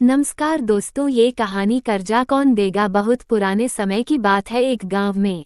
नमस्कार दोस्तों, ये कहानी कर्जा कौन देगा। बहुत पुराने समय की बात है। एक गांव में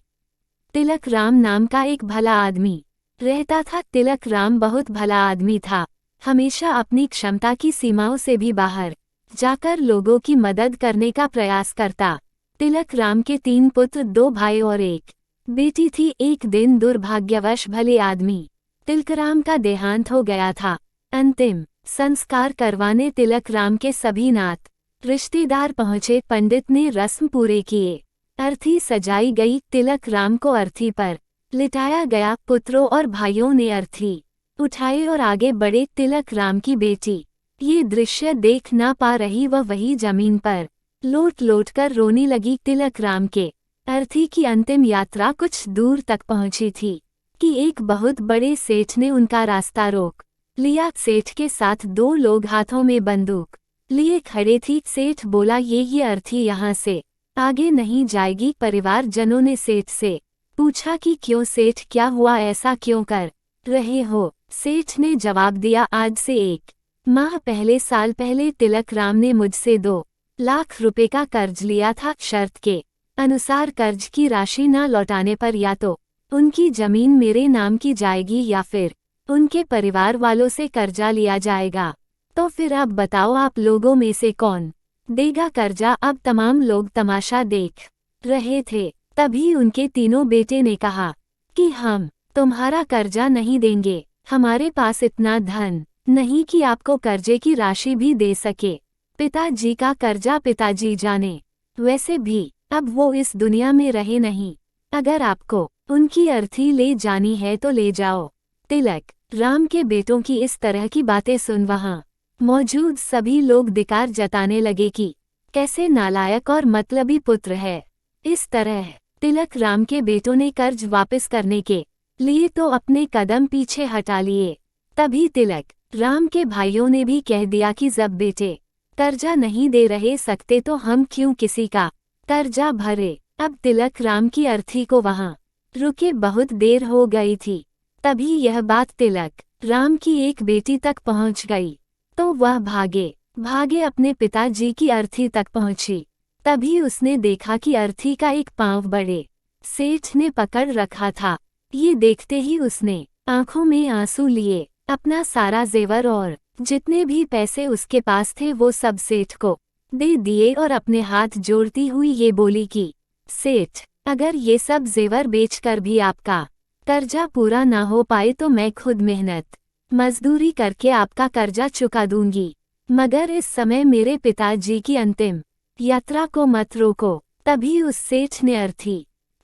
तिलक राम नाम का एक भला आदमी रहता था। तिलक राम बहुत भला आदमी था, हमेशा अपनी क्षमता की सीमाओं से भी बाहर जाकर लोगों की मदद करने का प्रयास करता। तिलक राम के 3 पुत्र, 2 भाई और 1 बेटी थी। एक दिन दुर्भाग्यवश भले आदमी तिलकराम का देहांत हो गया था। अंतिम संस्कार करवाने तिलक राम के सभी नात रिश्तेदार पहुंचे। पंडित ने रस्म पूरे किए, अर्थी सजाई गई। तिलक राम को अर्थी पर लिटाया गया। पुत्रों और भाइयों ने अर्थी उठाए और आगे बढ़े। तिलक राम की बेटी ये दृश्य देख ना पा रही, वह वही जमीन पर लोट लोट कर रोने लगी। तिलक राम के अर्थी की अंतिम यात्रा कुछ दूर तक पहुंची थी कि एक बहुत बड़े सेठ ने उनका रास्ता रोक लिया। सेठ के साथ 2 लोग हाथों में बंदूक लिए खड़े थी। सेठ बोला, ये अर्थी यहाँ से आगे नहीं जाएगी। परिवारजनों ने सेठ से पूछा कि क्यों सेठ, क्या हुआ, ऐसा क्यों कर रहे हो। सेठ ने जवाब दिया, आज से 1 माह पहले, साल पहले तिलक राम ने मुझसे 2 लाख रुपए का कर्ज लिया था। शर्त के अनुसार कर्ज की राशि न लौटाने पर या तो उनकी जमीन मेरे नाम की जाएगी या फिर उनके परिवार वालों से कर्जा लिया जाएगा। तो फिर अब बताओ, आप लोगों में से कौन देगा कर्जा। अब तमाम लोग तमाशा देख रहे थे। तभी उनके तीनों बेटे ने कहा कि हम तुम्हारा कर्जा नहीं देंगे, हमारे पास इतना धन नहीं कि आपको कर्जे की राशि भी दे सके। पिताजी का कर्जा पिताजी जाने, वैसे भी अब वो इस दुनिया में रहे नहीं। अगर आपको उनकी अर्थी ले जानी है तो ले जाओ। तिलक राम के बेटों की इस तरह की बातें सुन वहां मौजूद सभी लोग धिक्कार जताने लगे कि कैसे नालायक और मतलबी पुत्र है। इस तरह तिलक राम के बेटों ने कर्ज वापस करने के लिए तो अपने कदम पीछे हटा लिए। तभी तिलक राम के भाइयों ने भी कह दिया कि जब बेटे कर्जा नहीं दे रहे सकते तो हम क्यों किसी का कर्जा भरे। अब तिलक राम की अर्थी को वहां रुके बहुत देर हो गई थी। तभी यह बात तिलक राम की एक बेटी तक पहुंच गई, तो वह भागे भागे अपने पिताजी की अर्थी तक पहुंची। तभी उसने देखा कि अर्थी का एक पांव बड़े सेठ ने पकड़ रखा था। ये देखते ही उसने आंखों में आंसू लिए, अपना सारा जेवर और जितने भी पैसे उसके पास थे वो सब सेठ को दे दिए और अपने हाथ जोड़ती हुई ये बोली कि सेठ, अगर ये सब जेवर बेचकर भी आपका कर्जा पूरा ना हो पाए तो मैं खुद मेहनत मजदूरी करके आपका कर्जा चुका दूंगी, मगर इस समय मेरे पिताजी की अंतिम यात्रा को मत रोको। तभी उस सेठ ने अर्थी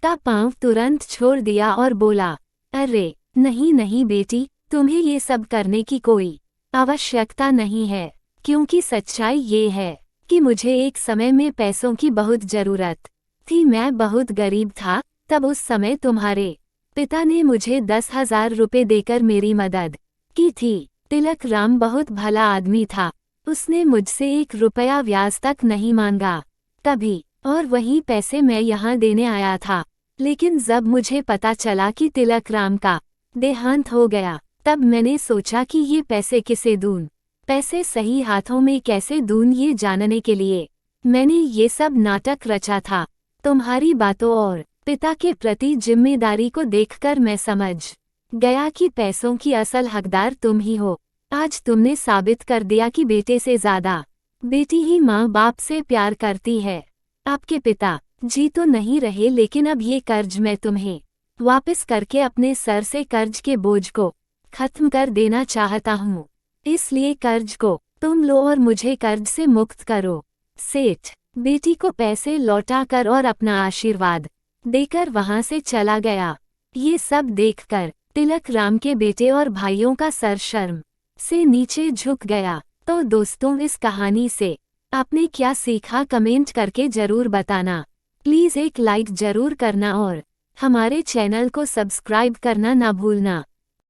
का पांव तुरंत छोड़ दिया और बोला, अरे नहीं नहीं बेटी, तुम्हें ये सब करने की कोई आवश्यकता नहीं है, क्योंकि सच्चाई ये है कि मुझे एक समय में पैसों की बहुत जरूरत थी। मैं बहुत गरीब था। तब उस समय तुम्हारे पिता ने मुझे 10,000 रुपये देकर मेरी मदद की थी। तिलक राम बहुत भला आदमी था, उसने मुझसे 1 रुपया ब्याज तक नहीं मांगा कभी, और वही पैसे मैं यहाँ देने आया था। लेकिन जब मुझे पता चला कि तिलक राम का देहांत हो गया, तब मैंने सोचा कि ये पैसे किसे दूं, पैसे सही हाथों में कैसे दूं, ये जानने के लिए मैंने ये सब नाटक रचा था। तुम्हारी बातों और पिता के प्रति जिम्मेदारी को देखकर मैं समझ गया कि पैसों की असल हकदार तुम ही हो। आज तुमने साबित कर दिया कि बेटे से ज्यादा बेटी ही माँ बाप से प्यार करती है। आपके पिता जी तो नहीं रहे, लेकिन अब ये कर्ज मैं तुम्हें वापस करके अपने सर से कर्ज के बोझ को खत्म कर देना चाहता हूँ। इसलिए कर्ज को तुम लो और मुझे कर्ज से मुक्त करो। सेठ बेटी को पैसे लौटाकर और अपना आशीर्वाद देकर वहां से चला गया। ये सब देखकर तिलक राम के बेटे और भाइयों का सर शर्म से नीचे झुक गया। तो दोस्तों, इस कहानी से आपने क्या सीखा, कमेंट करके जरूर बताना। प्लीज़ एक लाइक जरूर करना और हमारे चैनल को सब्सक्राइब करना ना भूलना।